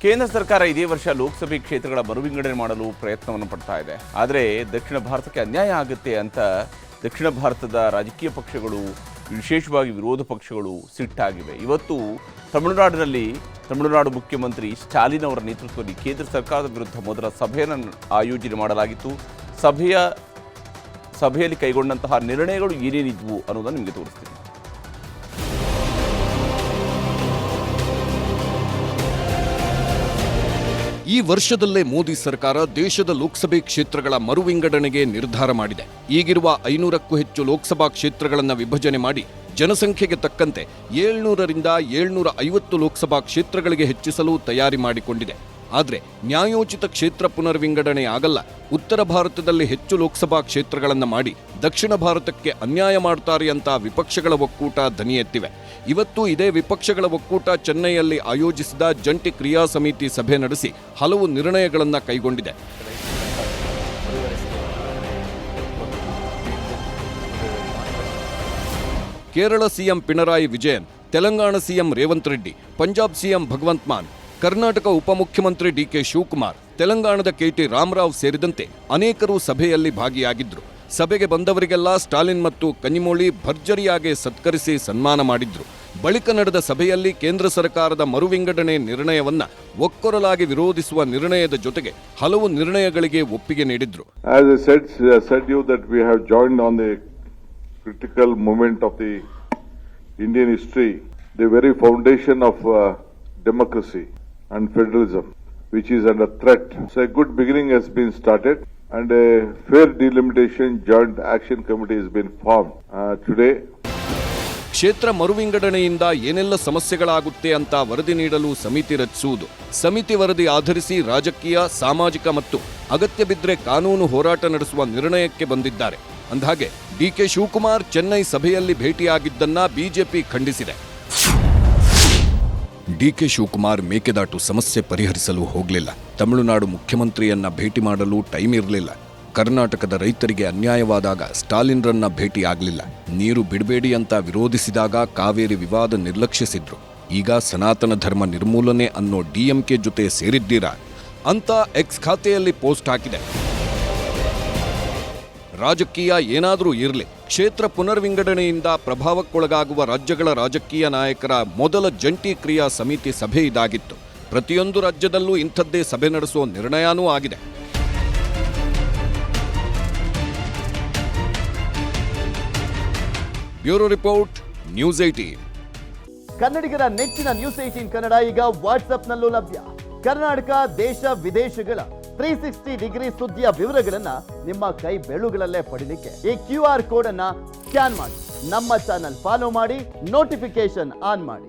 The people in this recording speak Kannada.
ಕೇಂದ್ರ ಸರ್ಕಾರ ಇದೇ ವರ್ಷ ಲೋಕಸಭೆ ಕ್ಷೇತ್ರಗಳ ಮರುವಿಂಗಡಣೆ ಮಾಡಲು ಪ್ರಯತ್ನವನ್ನು ಪಡ್ತಾ ಇದೆ. ಆದರೆ ದಕ್ಷಿಣ ಭಾರತಕ್ಕೆ ಅನ್ಯಾಯ ಆಗುತ್ತೆ ಅಂತ ದಕ್ಷಿಣ ಭಾರತದ ರಾಜಕೀಯ ಪಕ್ಷಗಳು, ವಿಶೇಷವಾಗಿ ವಿರೋಧ ಪಕ್ಷಗಳು ಸಿಟ್ಟಾಗಿವೆ. ಇವತ್ತು ತಮಿಳುನಾಡು ಮುಖ್ಯಮಂತ್ರಿ ಸ್ಟಾಲಿನ್ ಅವರ ನೇತೃತ್ವದಲ್ಲಿ ಕೇಂದ್ರ ಸರ್ಕಾರದ ವಿರುದ್ಧ ಮೊದಲ ಸಭೆಯನ್ನು ಆಯೋಜನೆ ಮಾಡಲಾಗಿತ್ತು. ಸಭೆಯಲ್ಲಿ ಕೈಗೊಂಡಂತಹ ನಿರ್ಣಯಗಳು ಏನೇನಿದ್ವು ಅನ್ನೋದನ್ನು ನಿಮಗೆ ತೋರಿಸ್ತೀನಿ. ಈ ವರ್ಷದಲ್ಲೇ ಮೋದಿ ಸರ್ಕಾರ ದೇಶದ ಲೋಕಸಭೆ ಕ್ಷೇತ್ರಗಳ ಮರುವಿಂಗಡಣೆಗೆ ನಿರ್ಧಾರ ಮಾಡಿದೆ. ಈಗಿರುವ 500ಕ್ಕೂ ಹೆಚ್ಚು ಲೋಕಸಭಾ ಕ್ಷೇತ್ರಗಳನ್ನು ವಿಭಜನೆ ಮಾಡಿ ಜನಸಂಖ್ಯೆಗೆ ತಕ್ಕಂತೆ 700ರಿಂದ 750 ಲೋಕಸಭಾ ಕ್ಷೇತ್ರಗಳಿಗೆ ಹೆಚ್ಚಿಸಲು ತಯಾರಿ ಮಾಡಿಕೊಂಡಿದೆ. ಆದರೆ ನ್ಯಾಯೋಚಿತ ಕ್ಷೇತ್ರ ಪುನರ್ವಿಂಗಡಣೆ ಆಗಲ್ಲ. ಉತ್ತರ ಭಾರತದಲ್ಲಿ ಹೆಚ್ಚು ಲೋಕಸಭಾ ಕ್ಷೇತ್ರಗಳನ್ನು ಮಾಡಿ ದಕ್ಷಿಣ ಭಾರತಕ್ಕೆ ಅನ್ಯಾಯ ಮಾಡ್ತಾರೆ ಅಂತ ವಿಪಕ್ಷಗಳ ಒಕ್ಕೂಟ ದನಿ ಎತ್ತಿವೆ. ಇವತ್ತು ಇದೇ ವಿಪಕ್ಷಗಳ ಒಕ್ಕೂಟ ಚೆನ್ನೈಯಲ್ಲಿ ಆಯೋಜಿಸಿದ ಜಂಟಿ ಕ್ರಿಯಾ ಸಮಿತಿ ಸಭೆ ನಡೆಸಿ ಹಲವು ನಿರ್ಣಯಗಳನ್ನು ಕೈಗೊಂಡಿದೆ. Kerala CM Pinarayi Vijayan, Telangana CM Revanth Reddy, Punjab CM Bhagwant Mann, Karnataka ಉಪಮುಖ್ಯಮಂತ್ರಿ ಡಿಕೆ ಶಿವಕುಮಾರ್, ತೆಲಂಗಾಣದ ಕೆಟಿ ರಾಮರಾವ್ ಸೇರಿದಂತೆ ಅನೇಕರು ಸಭೆಯಲ್ಲಿ ಭಾಗಿಯಾಗಿದ್ರು. ಸಭೆಗೆ ಬಂದವರಿಗೆಲ್ಲ ಸ್ಟಾಲಿನ್ ಮತ್ತು ಕನಿಮೋಳಿ ಭರ್ಜರಿಯಾಗಿ ಸತ್ಕರಿಸಿ ಸನ್ಮಾನ ಮಾಡಿದ್ರು. ಬಳಿಕ ನಡೆದ ಸಭೆಯಲ್ಲಿ ಕೇಂದ್ರ ಸರ್ಕಾರದ ಮರುವಿಂಗಡಣೆ ನಿರ್ಣಯವನ್ನ ಒಕ್ಕೊರಲಾಗಿ ವಿರೋಧಿಸುವ ನಿರ್ಣಯದ ಜೊತೆಗೆ ಹಲವು ನಿರ್ಣಯಗಳಿಗೆ ಒಪ್ಪಿಗೆ ನೀಡಿದ್ರು. As I said you that we have joined on the critical moment of the Indian history, the very foundation of democracy and federalism, which is under threat. So a good beginning has been started and a fair delimitation joint action committee has been formed today. ಕ್ಷೇತ್ರ ಮರುವಿಂಗಡಣೆಯಿಂದ ಏನೆಲ್ಲ ಸಮಸ್ಯೆಗಳಾಗುತ್ತೆ ಅಂತ ವರದಿ ನೀಡಲು ಸಮಿತಿ ರಚಿಸುವುದು. ಸಮಿತಿ ವರದಿ ಆಧರಿಸಿ ರಾಜಕೀಯ, ಸಾಮಾಜಿಕ ಮತ್ತು ಅಗತ್ಯ ಬಿದ್ದರೆ ಕಾನೂನು ಹೋರಾಟ ನಡೆಸುವ ನಿರ್ಣಯಕ್ಕೆ ಬಂದಿದ್ದಾರೆ. ಅಂದಹಾಗೆ ಡಿಕೆ ಶಿವಕುಮಾರ್ ಚೆನ್ನೈ ಸಭೆಯಲ್ಲಿ ಭೇಟಿಯಾಗಿದ್ದನ್ನ ಬಿಜೆಪಿ ಖಂಡಿಸಿದೆ. ಡಿಕೆ ಶಿವಕುಮಾರ್ ಮೇಕೆದಾಟು ಸಮಸ್ಯೆ ಪರಿಹರಿಸಲು ಹೋಗಲಿಲ್ಲ. ತಮಿಳುನಾಡು ಮುಖ್ಯಮಂತ್ರಿಯನ್ನ ಭೇಟಿ ಮಾಡಲು ಟೈಮ್ ಇರಲಿಲ್ಲ. ಕರ್ನಾಟಕದ ರೈತರಿಗೆ ಅನ್ಯಾಯವಾದಾಗ ಸ್ಟಾಲಿನ್ರನ್ನ ಭೇಟಿ ಆಗಲಿಲ್ಲ. ನೀರು ಬಿಡಬೇಡಿ ಅಂತ ವಿರೋಧಿಸಿದಾಗ ಕಾವೇರಿ ವಿವಾದ ನಿರ್ಲಕ್ಷಿಸಿದ್ರು. ಈಗ ಸನಾತನ ಧರ್ಮ ನಿರ್ಮೂಲನೆ ಅನ್ನೋ ಡಿಎಂಕೆ ಜೊತೆ ಸೇರಿದ್ದೀರಾ ಅಂತ ಎಕ್ಸ್ ಖಾತೆಯಲ್ಲಿ ಪೋಸ್ಟ್ ಹಾಕಿದೆ. ರಾಜಕೀಯ ಏನಾದರೂ ಇರಲಿ, ಕ್ಷೇತ್ರ ಪುನರ್ವಿಂಗಡಣೆಯಿಂದ ಪ್ರಭಾವಕ್ಕೊಳಗಾಗುವ ರಾಜ್ಯಗಳ ರಾಜಕೀಯ ನಾಯಕರ ಮೊದಲ ಜಂಟಿ ಕ್ರಿಯಾ ಸಮಿತಿ ಸಭೆ ಇದಾಗಿತ್ತು. ಪ್ರತಿಯೊಂದು ರಾಜ್ಯದಲ್ಲೂ ಇಂಥದ್ದೇ ಸಭೆ ನಡೆಸುವ ನಿರ್ಣಯನೂ ಆಗಿದೆ. Bureau report, news 18. ಕನ್ನಡಿಗರ ನೆಚ್ಚಿನ ನ್ಯೂಸ್ 18 ಕನ್ನಡ ಈಗ ವಾಟ್ಸ್ಆಪ್ನಲ್ಲೂ ಲಭ್ಯ. ಕರ್ನಾಟಕ, ದೇಶ ವಿದೇಶಗಳ 360 ಡಿಗ್ರಿ ಸುದ್ದಿಯ ವಿವರಗಳನ್ನ ನಿಮ್ಮ ಕೈ ಬೆರಳುಗಳಲ್ಲೇ ಪಡಿಲಿಕ್ಕೆ ಈ QR ಕೋಡ್ ಅನ್ನ ಸ್ಕ್ಯಾನ್ ಮಾಡಿ, ನಮ್ಮ ಚಾನಲ್ ಫಾಲೋ ಮಾಡಿ, ನೋಟಿಫಿಕೇಶನ್ ಆನ್ ಮಾಡಿ.